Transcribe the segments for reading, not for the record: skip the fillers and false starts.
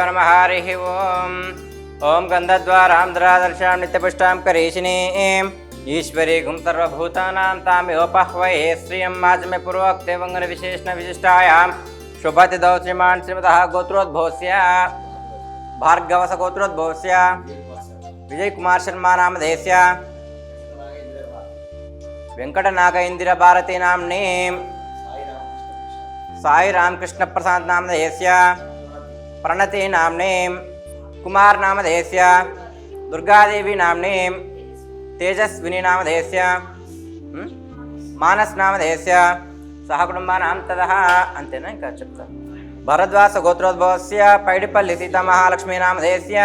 नमः हरिः ओम् ओम गन्धद्वारां नित्यपुष्टां करीशिनीं ईश्वरीं सर्वभूतानां तामिहोपह्वये श्रियं माजमे पूर्वोक्ते वङ्गनविशेषणविशिष्टायां शुभतिथौ श्रीमान् श्रीमतः गोत्रोद्भवस्य भार्गवस गोत्रोद्भवस्य विजयकुमार शर्मा नामधेयस्य वेंकटनाग इंदिरा भारती नाम्नीं साई रामकृष्ण प्रसाद नामधेयस्य प्रणति नाम्नीं कुमार नामधेयस्य दुर्गादेवी नाम्नीं तेजस्विनी नामधेयस्य मानस नामधेयस्य सहकुटुंबानां ततः अंतेन इंका చెప్తాను भरद्वाज गोत्रोद्भवस्य पैडिपल्ली सीता महालक्ष्मी नामधेयस्य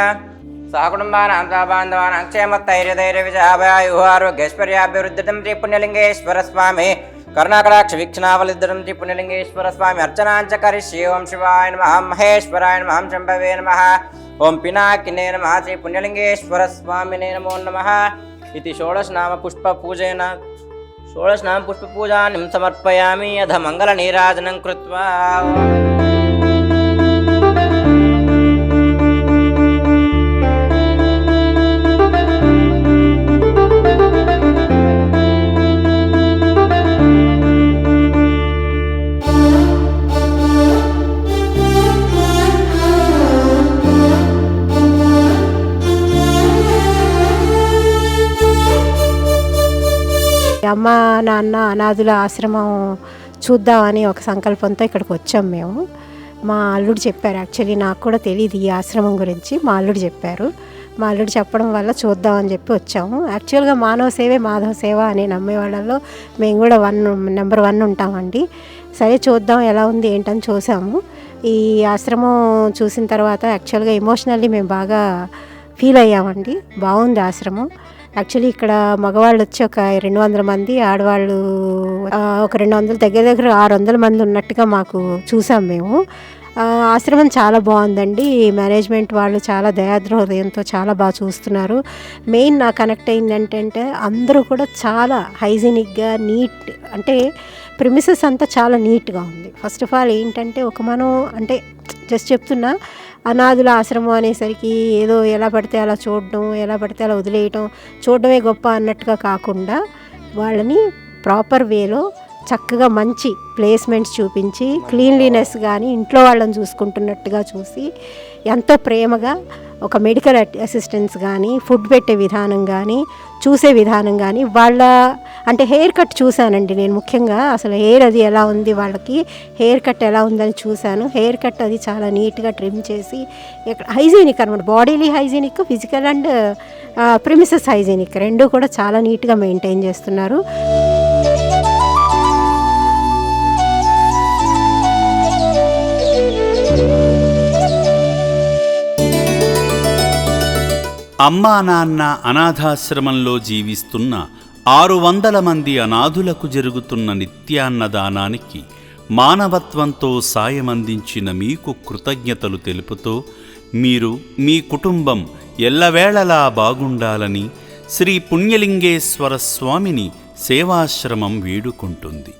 सहकुटुंबानां बान्धवानां क्षेमस्थैर्यधैर्यविजयाभयायुः आरोग्यैश्वर्याभिवृद्धिं श्री पुण्यलिंगेश्वर स्वामी करुणाकटाक्ष वीक्षणावलिद्धं श्री पुण्यलिंगेश्वर स्वामी अर्चनां च करिष्ये। ओं शिवाय नमः महेश्वराय नमः शम्भवे नमः ओं पिनाकिने नमः श्री पुण्यलिंगेश्वर स्वामिने नमो नमः इति षोडशनाम पुष्पपूजां समर्पयामि अध मङ्गलनीराजनं कृत्वा। అమ్మ నాన్న అనాథుల ఆశ్రమం చూద్దామని ఒక సంకల్పంతో ఇక్కడికి వచ్చాం మేము. మా అల్లుడు చెప్పారు, యాక్చువల్లీ నాకు కూడా తెలియదు ఈ ఆశ్రమం గురించి, మా అల్లుడు చెప్పారు. మా అల్లుడు చెప్పడం వల్ల చూద్దామని చెప్పి వచ్చాము. యాక్చువల్గా మానవ సేవే మాధవ సేవ అని నమ్మే వాళ్ళలో మేము కూడా నెంబర్ 1 ఉంటామండి. సరే చూద్దాం ఎలా ఉంది ఏంటని చూసాము. ఈ ఆశ్రమం చూసిన తర్వాత యాక్చువల్గా ఎమోషనల్లీ మేము బాగా ఫీల్ అయ్యామండి. బాగుంది ఆశ్రమం. యాక్చువల్లీ ఇక్కడ మగవాళ్ళు వచ్చి ఒక 200 మంది, ఆడవాళ్ళు ఒక 200, దగ్గర 600 మంది ఉన్నట్టుగా మాకు చూసాం మేము. ఆశ్రమం చాలా బాగుందండి. మేనేజ్మెంట్ వాళ్ళు చాలా దయాద్ర హృదయంతో చాలా బాగా చూస్తున్నారు. మెయిన్ నాకు కనెక్ట్ అయింది ఏంటంటే అందరూ కూడా చాలా హైజీనిక్గా నీట్, అంటే ప్రిమిసెస్ అంతా చాలా నీట్గా ఉంది. ఫస్ట్ ఆఫ్ ఆల్ ఏంటంటే మనం అంటే జస్ట్ చెప్తున్నా, అనాథుల ఆశ్రమం అనేసరికి ఏదో ఎలా పడితే అలా చూడడం, ఎలా పడితే అలా వదిలేయటం, చూడడమే గొప్ప అన్నట్టుగా కాకుండా వాళ్ళని ప్రాపర్ వేలో చక్కగా మంచి ప్లేస్మెంట్స్ చూపించి, క్లీన్లీనెస్ కానీ ఇంట్లో వాళ్ళని చూసుకుంటున్నట్టుగా చూసి, ఎంతో ప్రేమగా ఒక మెడికల్ అసిస్టెన్స్ కానీ, ఫుడ్ పెట్టే విధానం కానీ, చూసే విధానం కానీ, వాళ్ళ అంటే హెయిర్ కట్ చూశానండి నేను. ముఖ్యంగా అసలు హెయిర్ అది ఎలా ఉంది, వాళ్ళకి హెయిర్ కట్ ఎలా ఉందని చూశాను. హెయిర్ కట్ అది చాలా నీట్గా ట్రిమ్ చేసి, హైజీనిక్ అనమాట, bodily hygienic, physical and premises hygienic రెండూ కూడా చాలా నీట్గా మెయింటైన్ చేస్తున్నారు. అమ్మా నాన్న అనాథాశ్రమంలో జీవిస్తున్న 600 మంది అనాథులకు జరుగుతున్న నిత్యాన్నదానానికి మానవత్వంతో సాయమందించిన మీకు కృతజ్ఞతలు తెలుపుతూ, మీరు మీ కుటుంబం ఎల్లవేళలా బాగుండాలని శ్రీ పుణ్యలింగేశ్వర స్వామిని సేవాశ్రమం వేడుకుంటుంది.